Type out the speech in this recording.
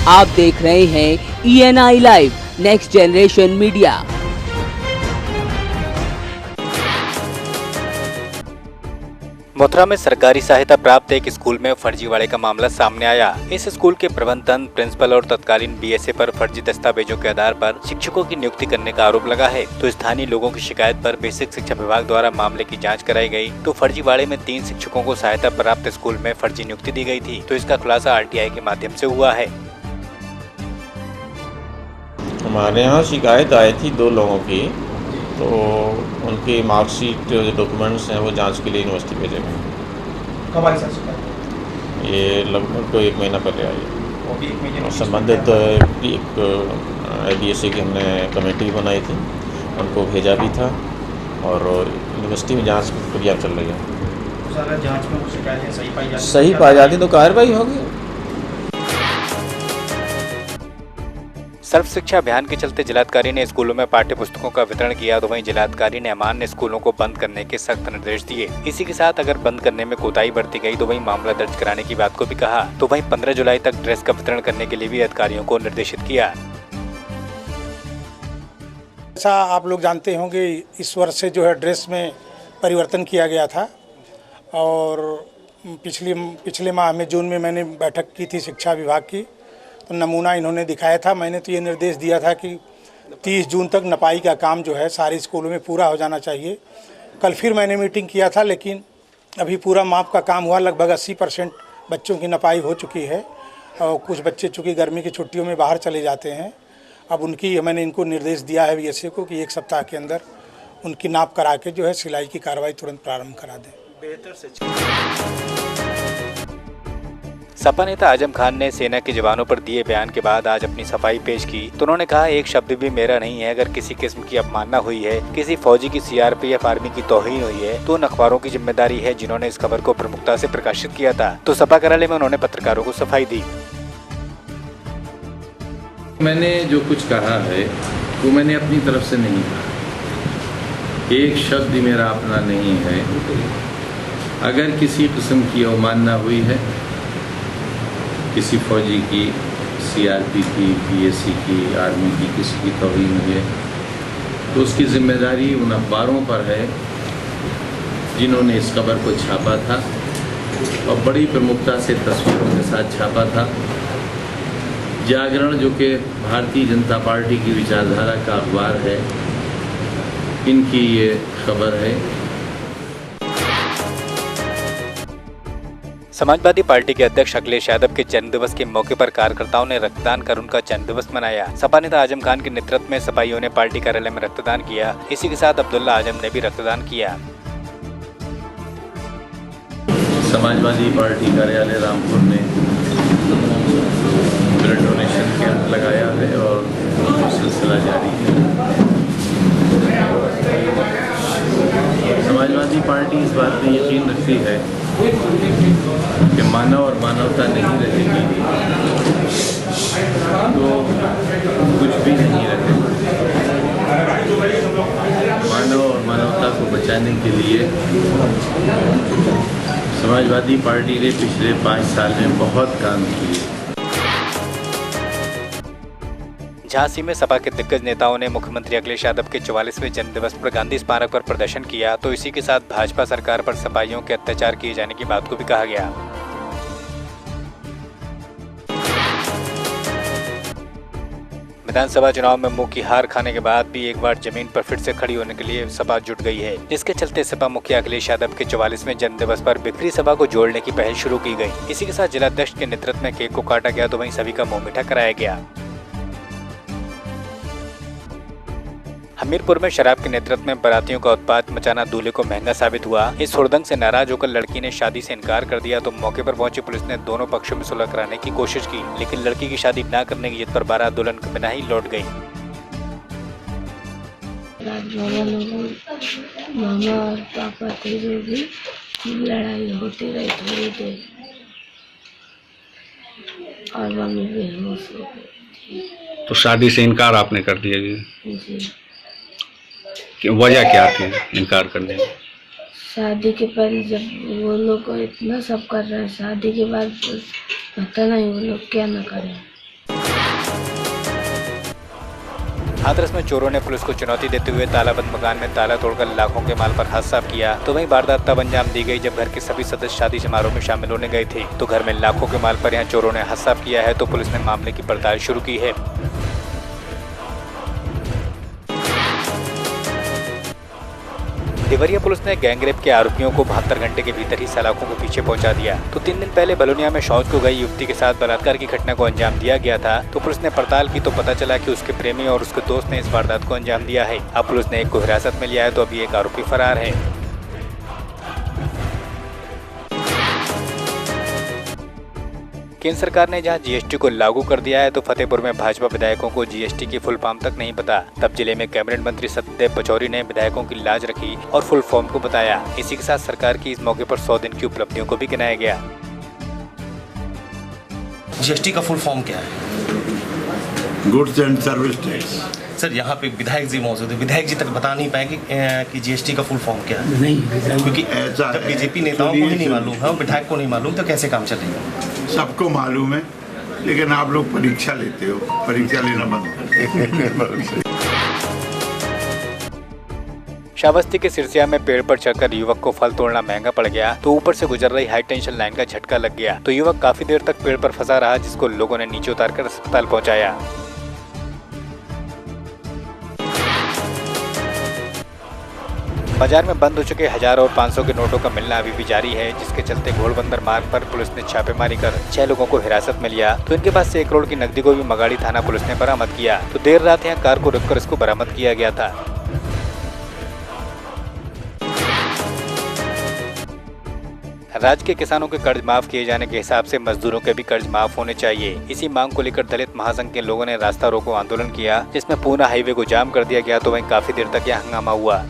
आप देख रहे हैं ENI live next generation media. Mathura में सरकारी सहायता प्राप्त एक स्कूल में फर्जीवाड़े का मामला सामने आया। इस स्कूल के प्रबंधन, प्रिंसिपल और तत्कालीन BSA पर फर्जी दस्तावेजों के आधार पर शिक्षकों की नियुक्ति करने का आरोप लगा है। तो स्थानीय लोगों की शिकायत पर बेसिक शिक्षा विभाग द्वारा मामले की जांच कराई गई। तो फर्जीवाड़े में 3 शिक्षकों को सहायता प्राप्त स्कूल में फर्जी नियुक्ति दी गई थी। तो इसका खुलासा RTI के माध्यम से हुआ है। हमारे यहाँ शिकायत आई थी 2 लोगों की, तो उनकी मार्कशीट डॉक्यूमेंट्स हैं वो जांच के लिए यूनिवर्सिटी भेजे गए। कब आई सर शिकायत? ये लगभग 1 महीना पहले आई है। और संबंधित एक BSA की हमने कमेटी बनाई थी, उनको भेजा भी था और यूनिवर्सिटी में जांच प्रक्रिया चल रही है। तो सर जांच में वो शिकायतें सही पाई जाती तो कार्रवाई होगी। सर्व शिक्षा अभियान के चलते जिलाधिकारी ने स्कूलों में पाठ्य पुस्तकों का वितरण किया। तो वहीं जिलाधिकारी ने अमान्य स्कूलों को बंद करने के सख्त निर्देश दिए। इसी के साथ अगर बंद करने में कोताही बरती गई तो वहीं मामला दर्ज कराने की बात को भी कहा। तो वहीं 15 जुलाई तक ड्रेस का वितरण करने के लिए भी अधिकारियों को निर्देशित किया। ऐसा आप लोग जानते होंगे, इस वर्ष से जो है ड्रेस में परिवर्तन किया गया था और पिछले माह में जून में मैंने बैठक की थी शिक्षा विभाग की, तो नमूना इन्होंने दिखाया था। मैंने तो ये निर्देश दिया था कि 30 जून तक नपाई का काम जो है सारे स्कूलों में पूरा हो जाना चाहिए। कल फिर मैंने मीटिंग किया था, लेकिन अभी पूरा माप का काम हुआ। लगभग 80% बच्चों की नपाई हो चुकी है और कुछ बच्चे चूँकि गर्मी की छुट्टियों में बाहर चले जाते हैं। अब मैंने इनको निर्देश दिया है BSA को कि 1 सप्ताह के अंदर उनकी नाप करा के जो है सिलाई की कार्रवाई तुरंत प्रारंभ करा दें। बेहतर से सपा नेता आजम खान ने सेना के जवानों पर दिए बयान के बाद आज अपनी सफाई पेश की। तो उन्होंने कहा, एक शब्द भी मेरा नहीं है। अगर किसी किस्म की अवमानना हुई है, किसी फौजी की CRPF आर्मी की तौहीन हुई है, तो उन अखबारों की जिम्मेदारी है जिन्होंने इस खबर को प्रमुखता से प्रकाशित किया था। तो सपा कार्यालय में उन्होंने पत्रकारों को सफाई दी। मैंने जो कुछ कहा है वो मैंने अपनी तरफ से नहीं कहा। एक शब्द भी मेरा अपना नहीं है। अगर किसी किस्म की अवमानना हुई है, किसी फौजी की, CRP की, BSc की, आर्मी की, किसी की तौहीन हुई है, तो उसकी जिम्मेदारी उन अखबारों पर है जिन्होंने इस खबर को छापा था और बड़ी प्रमुखता से तस्वीरों के साथ छापा था। जागरण, जो कि भारतीय जनता पार्टी की विचारधारा का अखबार है, इनकी ये खबर है। समाजवादी पार्टी के अध्यक्ष अखिलेश यादव के जन्म दिवस के मौके पर कार्यकर्ताओं ने रक्तदान कर उनका जन्म दिवस मनाया। सपा नेता आजम खान के नेतृत्व में सपाइयों ने पार्टी कार्यालय में रक्तदान किया। इसी के साथ अब्दुल्ला आजम ने भी रक्तदान किया। समाजवादी पार्टी कार्यालय रामपुर ने ब्लड डोनेशन कैंप लगाया है और सिलसिला जारी है। समाजवादी पार्टी इस बात में यकीन रखती है कि मानव और मानवता नहीं रहेगी तो कुछ भी नहीं रहेगा। मानव और मानवता को बचाने के लिए समाजवादी पार्टी ने पिछले 5 साल में बहुत काम किए। झांसी में सपा के दिग्गज नेताओं ने मुख्यमंत्री अखिलेश यादव के 44वें जन्म दिवस पर गांधी स्मारक पर प्रदर्शन किया। तो इसी के साथ भाजपा सरकार पर सपाइयों के अत्याचार किए जाने की बात को भी कहा गया। विधानसभा चुनाव में मुंह की हार खाने के बाद भी एक बार जमीन पर फिर से खड़ी होने के लिए सपा जुट गई है, जिसके चलते सपा मुखिया अखिलेश यादव के 44वें जन्म दिवस पर बिखरी सभा को जोड़ने की पहल शुरू की गई। इसी के साथ जिलाध्यक्ष के नेतृत्व में केक को काटा गया। तो वहीं सभी का मुंह मीठा कराया गया। हमीरपुर में शराब के नेतृत्व में बारातियों का उत्पात मचाना दूल्हे को महंगा साबित हुआ। इस हुड़दंग से नाराज होकर लड़की ने शादी से इनकार कर दिया। तो मौके पर पहुंची पुलिस ने दोनों पक्षों में सुलह कराने की कोशिश की, लेकिन लड़की की शादी न करने की जिद पर बारात दुल्हन के बिना ही लौट गई। मामा और पापा थे, जो भी लड़ाई होती रही थोड़ी देर और मम्मी बेहोश हो गई। तो शादी से इनकार आपने कर दिया जी। कि वजह क्या थी इनकार करने की? शादी के पहले जब वो लोग को इतना सब कर रहे हैं, शादी के बाद पता नहीं वो लोग क्या न करें। हाथरस में चोरों ने पुलिस को चुनौती देते हुए तालाबंद मकान में ताला तोड़कर लाखों के माल पर हाथ साफ किया। तो वहीं वारदात तब अंजाम दी गई जब घर के सभी सदस्य शादी समारोह में शामिल होने गए थे। तो घर में लाखों के माल पर यहां चोरों ने हाथ साफ किया है। तो पुलिस ने मामले की पड़ताल शुरू की है। देवरिया पुलिस ने गैंगरेप के आरोपियों को 72 घंटे के भीतर ही सलाखों के पीछे पहुंचा दिया। तो 3 दिन पहले बलोनिया में शौच को गई युवती के साथ बलात्कार की घटना को अंजाम दिया गया था। तो पुलिस ने पड़ताल की तो पता चला कि उसके प्रेमी और उसके दोस्त ने इस वारदात को अंजाम दिया है। अब पुलिस ने एक को हिरासत में लिया है। तो अभी एक आरोपी फरार है। केंद्र सरकार ने जहां जीएसटी को लागू कर दिया है तो फतेहपुर में भाजपा विधायकों को जीएसटी की फुल फॉर्म तक नहीं पता। तब जिले में कैबिनेट मंत्री सत्यदेव पचौरी ने विधायकों की लाज रखी और फुल फॉर्म को बताया। इसी के साथ सरकार की इस मौके पर 100 दिन की उपलब्धियों को भी गिनाया गया। जीएसटी का फुल फॉर्म क्या है? Goods and service tax. Sir यहाँ पे विधायक जी मौजूद है, विधायक जी तक बता नहीं पाएंगे कि जीएसटी का फुल फॉर्म क्या है? नहीं, क्योंकि ऐसा जब बीजेपी नेताओं को ही नहीं मालूम है, विधायक को नहीं मालूम, तो कैसे काम चलेगा? सबको मालूम है, लेकिन आप लोग परीक्षा लेते हो, परीक्षा लेना बंद। श्रावस्ती के सिरसिया में पेड़ पर चढ़कर युवक को फल तोड़ना महंगा पड़ गया। तो ऊपर से गुजर रही हाई टेंशन लाइन का झटका लग गया। तो युवक काफी देर तक पेड़ पर फंसा रहा, जिसको लोगों ने नीचे उतारकर अस्पताल पहुंचाया। बाजार में बंद हो चुके 1000 और 500 के नोटों का मिलना अभी भी जारी है, जिसके चलते घोड़बंदर मार्ग पर पुलिस ने छापेमारी कर 6 लोगों को हिरासत में लिया। तो इनके पास से 1 करोड़ की नकदी को भी मगाड़ी थाना पुलिस ने बरामद किया। तो देर रात यहाँ कार को रोककर इसको बरामद किया गया था। राज्य के किसानों के कर्ज माफ किए जाने के हिसाब से मजदूरों के भी कर्ज माफ होने चाहिए। इसी मांग को लेकर दलित महासंघ के लोगों ने रास्ता रोको आंदोलन किया, जिसमें पूना हाईवे को जाम कर दिया गया। तो वहीं काफी देर तक यह हंगामा हुआ।